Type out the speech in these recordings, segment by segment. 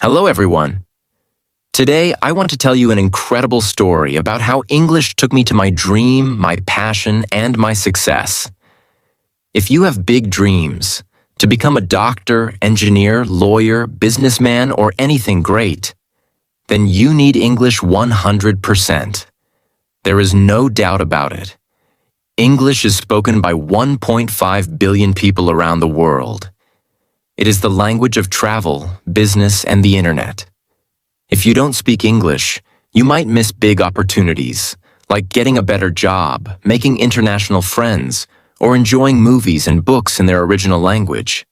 Hello, everyone. Today, I want to tell you an incredible story about how English took me to my dream, my passion, and my success. If you have big dreams, to become a doctor, engineer, lawyer, businessman, or anything great, then you need English 100%. There is no doubt about it. English is spoken by 1.5 billion people around the world. It is the language of travel, business, and the internet. If you don't speak English, you might miss big opportunities, like getting a better job, making international friends, or enjoying movies and books in their original language.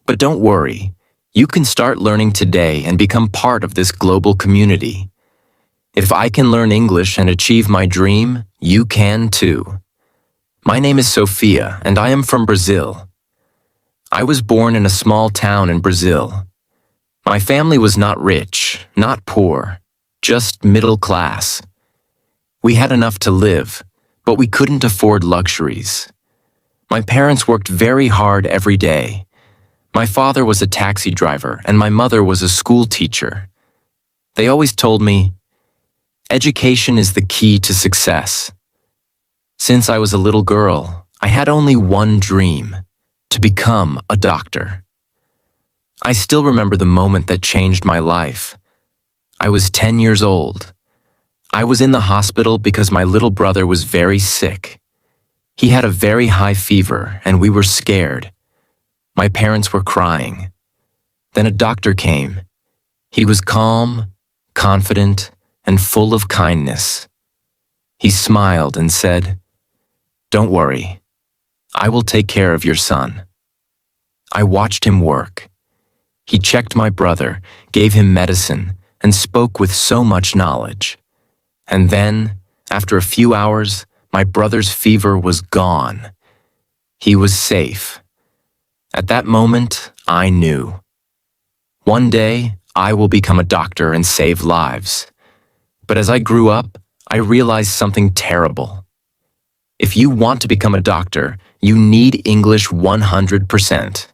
But don't worry, you can start learning today and become part of this global community. If I can learn English and achieve my dream, you can too. My name is Sofia, and I am from Brazil. I was born in a small town in Brazil. My family was not rich, not poor, just middle class. We had enough to live, but we couldn't afford luxuries. My parents worked very hard every day. My father was a taxi driver and my mother was a school teacher. They always told me, education is the key to success. Since I was a little girl, I had only one dream: to become a doctor. I still remember the moment that changed my life. I was 10 years old. I was in the hospital because my little brother was very sick. He had a very high fever and we were scared. My parents were crying. Then a doctor came. He was calm, confident, and full of kindness. He smiled and said, "Don't worry. I will take care of your son." I watched him work. He checked my brother, gave him medicine, and spoke with so much knowledge. And then, after a few hours, my brother's fever was gone. He was safe. At that moment, I knew. One day, I will become a doctor and save lives. But as I grew up, I realized something terrible. If you want to become a doctor, you need English 100%.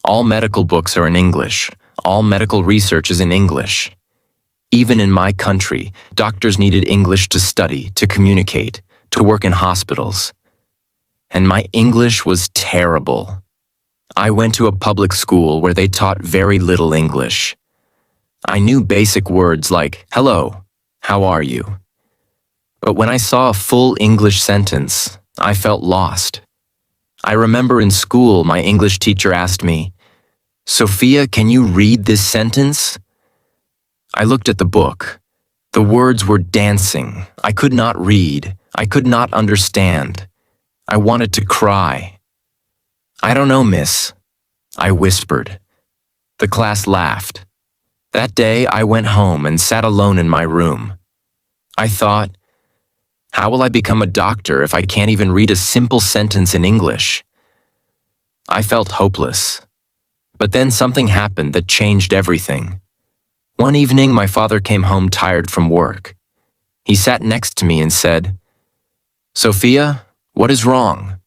All medical books are in English. All medical research is in English. Even in my country, doctors needed English to study, to communicate, to work in hospitals. And my English was terrible. I went to a public school where they taught very little English. I knew basic words like, "Hello, how are you?" But when I saw a full English sentence, I felt lost. I remember in school my English teacher asked me, "Sofia, can you read this sentence?" I looked at the book. The words were dancing. I could not read. I could not understand. I wanted to cry. "I don't know, miss," I whispered. The class laughed. That day I went home and sat alone in my room. I thought, how will I become a doctor if I can't even read a simple sentence in English? I felt hopeless. But then something happened that changed everything. One evening, my father came home tired from work. He sat next to me and said, "Sofia, what is wrong?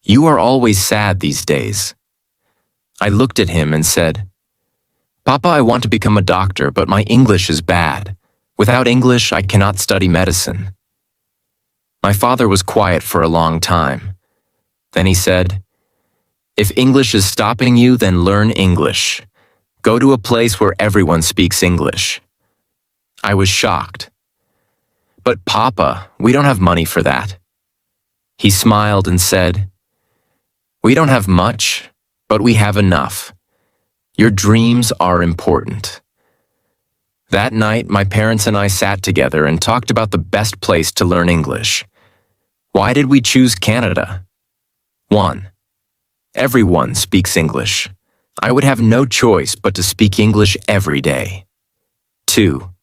You are always sad these days." I looked at him and said, "Papa, I want to become a doctor, but my English is bad. Without English, I cannot study medicine." My father was quiet for a long time. Then he said, "If English is stopping you, then learn English. Go to a place where everyone speaks English." I was shocked. "But Papa, we don't have money for that." He smiled and said, "We don't have much, but we have enough. Your dreams are important." That night, my parents and I sat together and talked about the best place to learn English. Why did we choose Canada? 1. Everyone speaks English. I would have no choice but to speak English every day. 2.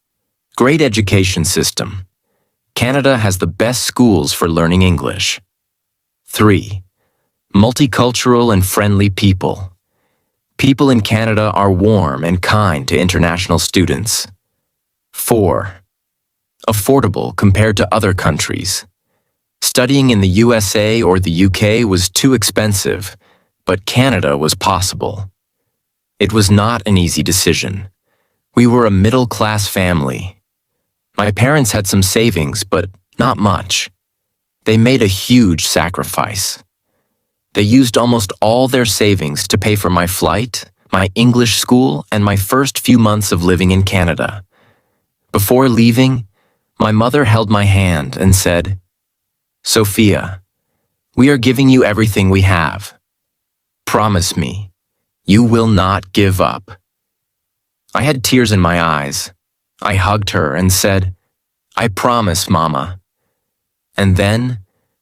Great education system. Canada has the best schools for learning English. 3. Multicultural and friendly people. People in Canada are warm and kind to international students. 4. Affordable compared to other countries. Studying in the USA or the UK was too expensive, but Canada was possible. It was not an easy decision. We were a middle-class family. My parents had some savings, but not much. They made a huge sacrifice. They used almost all their savings to pay for my flight, my English school, and my first few months of living in Canada. Before leaving, my mother held my hand and said, "Sophia, we are giving you everything we have. Promise me, you will not give up." I had tears in my eyes. I hugged her and said, "I promise, Mama." And then,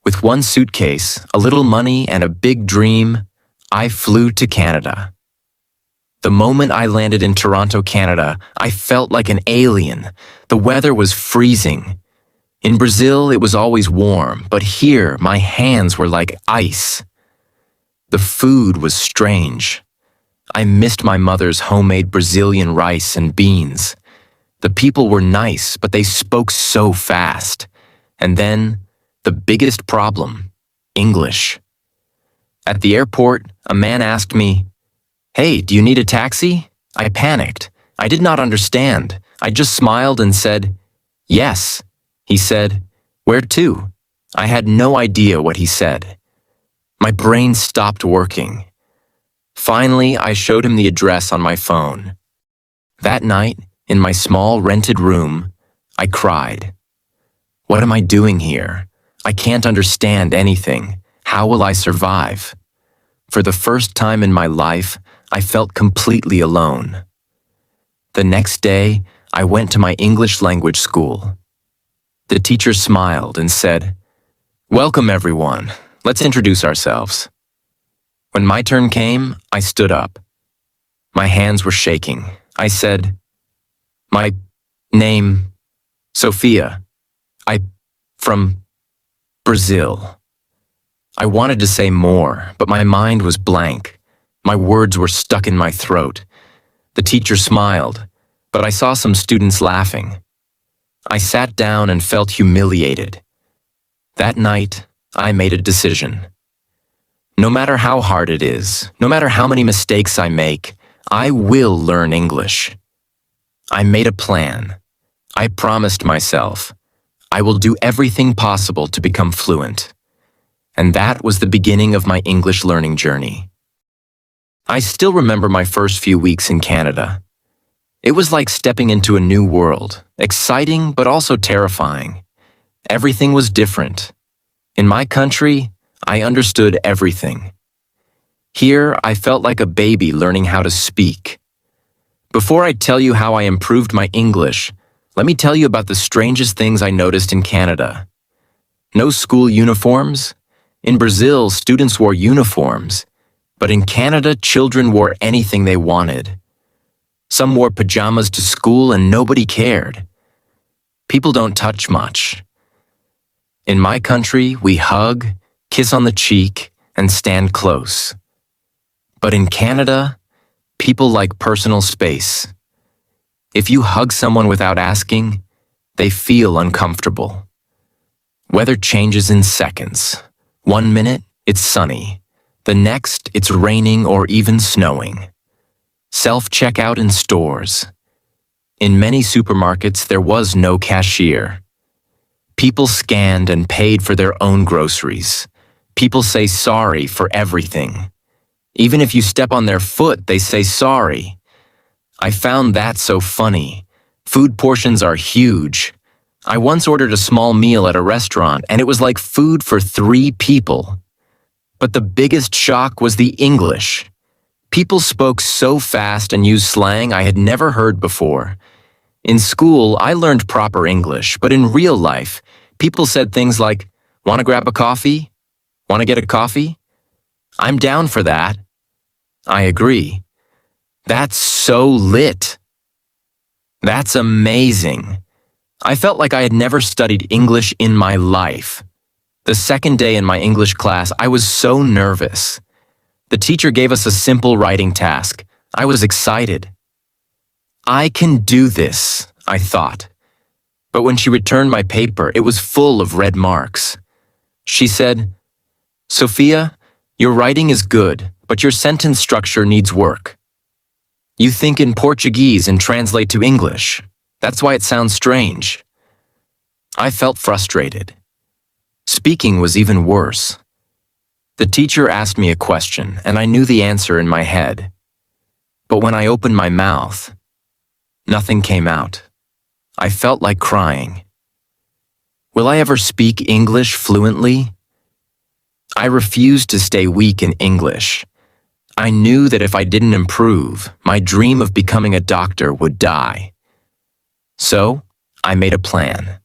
with one suitcase, a little money, and a big dream, I flew to Canada. The moment I landed in Toronto, Canada, I felt like an alien. The weather was freezing. In Brazil, it was always warm, but here, my hands were like ice. The food was strange. I missed my mother's homemade Brazilian rice and beans. The people were nice, but they spoke so fast. And then, the biggest problem, English. At the airport, a man asked me, "Hey, do you need a taxi?" I panicked. I did not understand. I just smiled and said, "Yes." He said, "Where to?" I had no idea what he said. My brain stopped working. Finally, I showed him the address on my phone. That night, in my small rented room, I cried. What am I doing here? I can't understand anything. How will I survive? For the first time in my life, I felt completely alone. The next day, I went to my English language school. The teacher smiled and said, "Welcome, everyone. Let's introduce ourselves." When my turn came, I stood up. My hands were shaking. I said, "My name, Sophia. From Brazil." I wanted to say more, but my mind was blank. My words were stuck in my throat. The teacher smiled, but I saw some students laughing. I sat down and felt humiliated. That night, I made a decision. No matter how hard it is, no matter how many mistakes I make, I will learn English. I made a plan. I promised myself, I will do everything possible to become fluent. And that was the beginning of my English learning journey. I still remember my first few weeks in Canada. It was like stepping into a new world, exciting but also terrifying. Everything was different. In my country, I understood everything. Here, I felt like a baby learning how to speak. Before I tell you how I improved my English, let me tell you about the strangest things I noticed in Canada. No school uniforms. In Brazil, students wore uniforms. But in Canada, children wore anything they wanted. Some wore pajamas to school and nobody cared. People don't touch much. In my country, we hug, kiss on the cheek, and stand close. But in Canada, people like personal space. If you hug someone without asking, they feel uncomfortable. Weather changes in seconds. 1 minute, it's sunny. The next, it's raining or even snowing. Self-checkout in stores. In many supermarkets, there was no cashier. People scanned and paid for their own groceries. People say sorry for everything. Even if you step on their foot, they say sorry. I found that so funny. Food portions are huge. I once ordered a small meal at a restaurant, and it was like food for 3 people. But the biggest shock was the English. People spoke so fast and used slang I had never heard before. In school, I learned proper English, but in real life, people said things like, "Want to grab a coffee? Want to get a coffee? I'm down for that." I agree. That's so lit. That's amazing. I felt like I had never studied English in my life. The second day in my English class, I was so nervous. The teacher gave us a simple writing task. I was excited. I can do this, I thought. But when she returned my paper, it was full of red marks. She said, "Sophia, your writing is good, but your sentence structure needs work." You think in Portuguese and translate to English. That's why it sounds strange. I felt frustrated. Speaking was even worse. The teacher asked me a question, and I knew the answer in my head. But when I opened my mouth, nothing came out. I felt like crying. Will I ever speak English fluently? I refused to stay weak in English. I knew that if I didn't improve, my dream of becoming a doctor would die. So, I made a plan.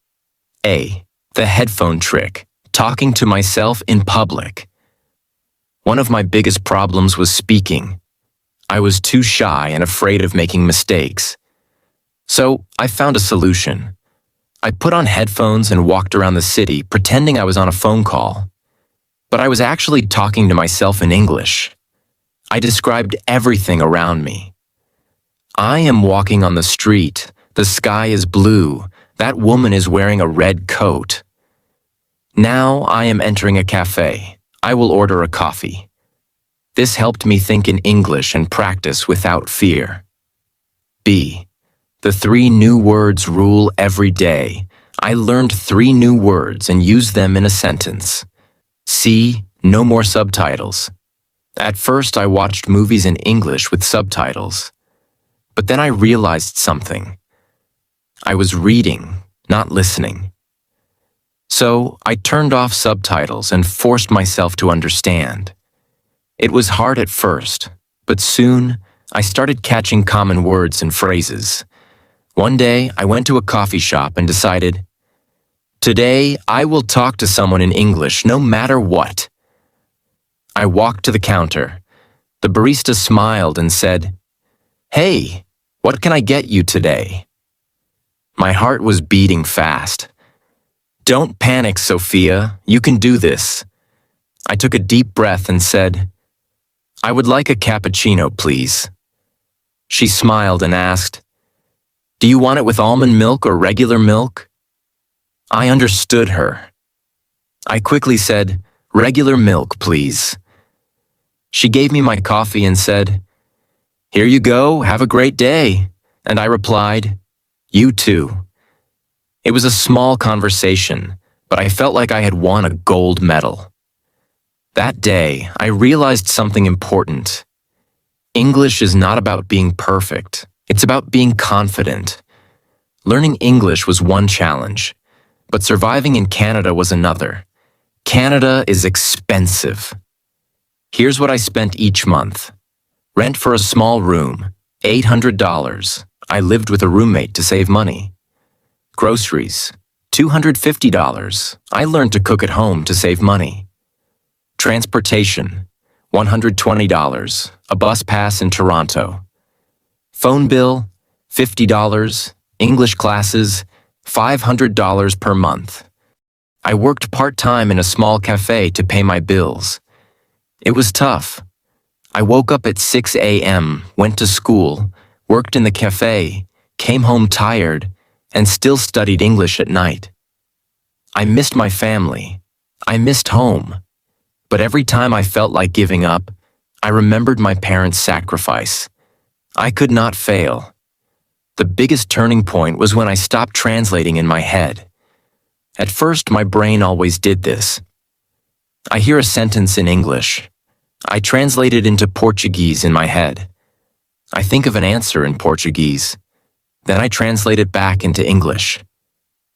A. The headphone trick, talking to myself in public. One of my biggest problems was speaking. I was too shy and afraid of making mistakes. So, I found a solution. I put on headphones and walked around the city pretending I was on a phone call. But I was actually talking to myself in English. I described everything around me. I am walking on the street. The sky is blue. That woman is wearing a red coat. Now I am entering a cafe. I will order a coffee. This helped me think in English and practice without fear. B. The 3 new words rule every day. I learned 3 new words and used them in a sentence. C. No more subtitles. At first, I watched movies in English with subtitles. But then I realized something. I was reading, not listening. So I turned off subtitles and forced myself to understand. It was hard at first, but soon I started catching common words and phrases. One day, I went to a coffee shop and decided, today, I will talk to someone in English no matter what. I walked to the counter. The barista smiled and said, "Hey, what can I get you today?" My heart was beating fast. "Don't panic, Sophia. You can do this." I took a deep breath and said, "I would like a cappuccino, please." She smiled and asked, "Do you want it with almond milk or regular milk?" I understood her. I quickly said, "Regular milk, please." She gave me my coffee and said, "Here you go, have a great day." And I replied, "You too." It was a small conversation, but I felt like I had won a gold medal. That day, I realized something important. English is not about being perfect. It's about being confident. Learning English was one challenge, but surviving in Canada was another. Canada is expensive. Here's what I spent each month. Rent for a small room, $800. I lived with a roommate to save money. Groceries, $250. I learned to cook at home to save money. Transportation, $120. A bus pass in Toronto. Phone bill, $50. English classes, $500 per month. I worked part-time in a small cafe to pay my bills. It was tough. I woke up at 6 a.m., went to school, worked in the cafe, came home tired, and still studied English at night. I missed my family. I missed home. But every time I felt like giving up, I remembered my parents' sacrifice. I could not fail. The biggest turning point was when I stopped translating in my head. At first, my brain always did this. I hear a sentence in English. I translate it into Portuguese in my head. I think of an answer in Portuguese. Then I translate it back into English.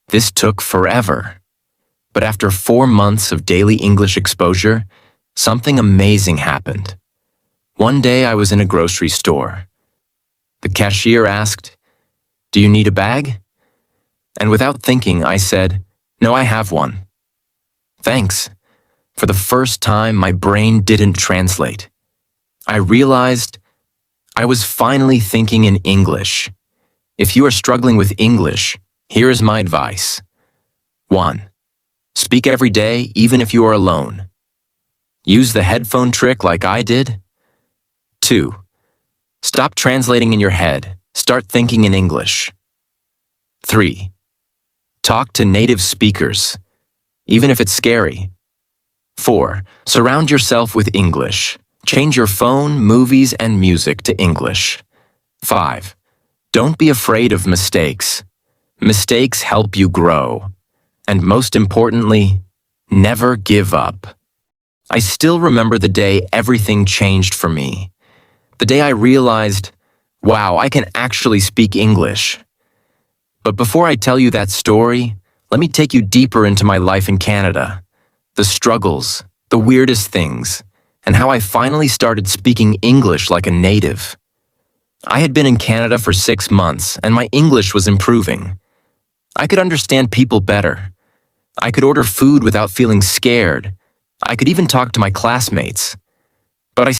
This took forever. But after 4 months of daily English exposure, something amazing happened. One day I was in a grocery store. The cashier asked, "Do you need a bag?" And without thinking, I said, "No, I have one." Thanks. For the first time, my brain didn't translate. I realized I was finally thinking in English. If you are struggling with English, here is my advice. 1. Speak every day, even if you are alone. Use the headphone trick like I did. 2. Stop translating in your head. Start thinking in English. 3. Talk to native speakers, even if it's scary. 4. Surround yourself with English. Change your phone, movies, and music to English. 5. Don't be afraid of mistakes. Mistakes help you grow. And most importantly, never give up. I still remember the day everything changed for me. The day I realized, wow, I can actually speak English. But before I tell you that story, let me take you deeper into my life in Canada. The struggles, the weirdest things, and how I finally started speaking English like a native. I had been in Canada for 6 months, and my English was improving. I could understand people better. I could order food without feeling scared. I could even talk to my classmates. But I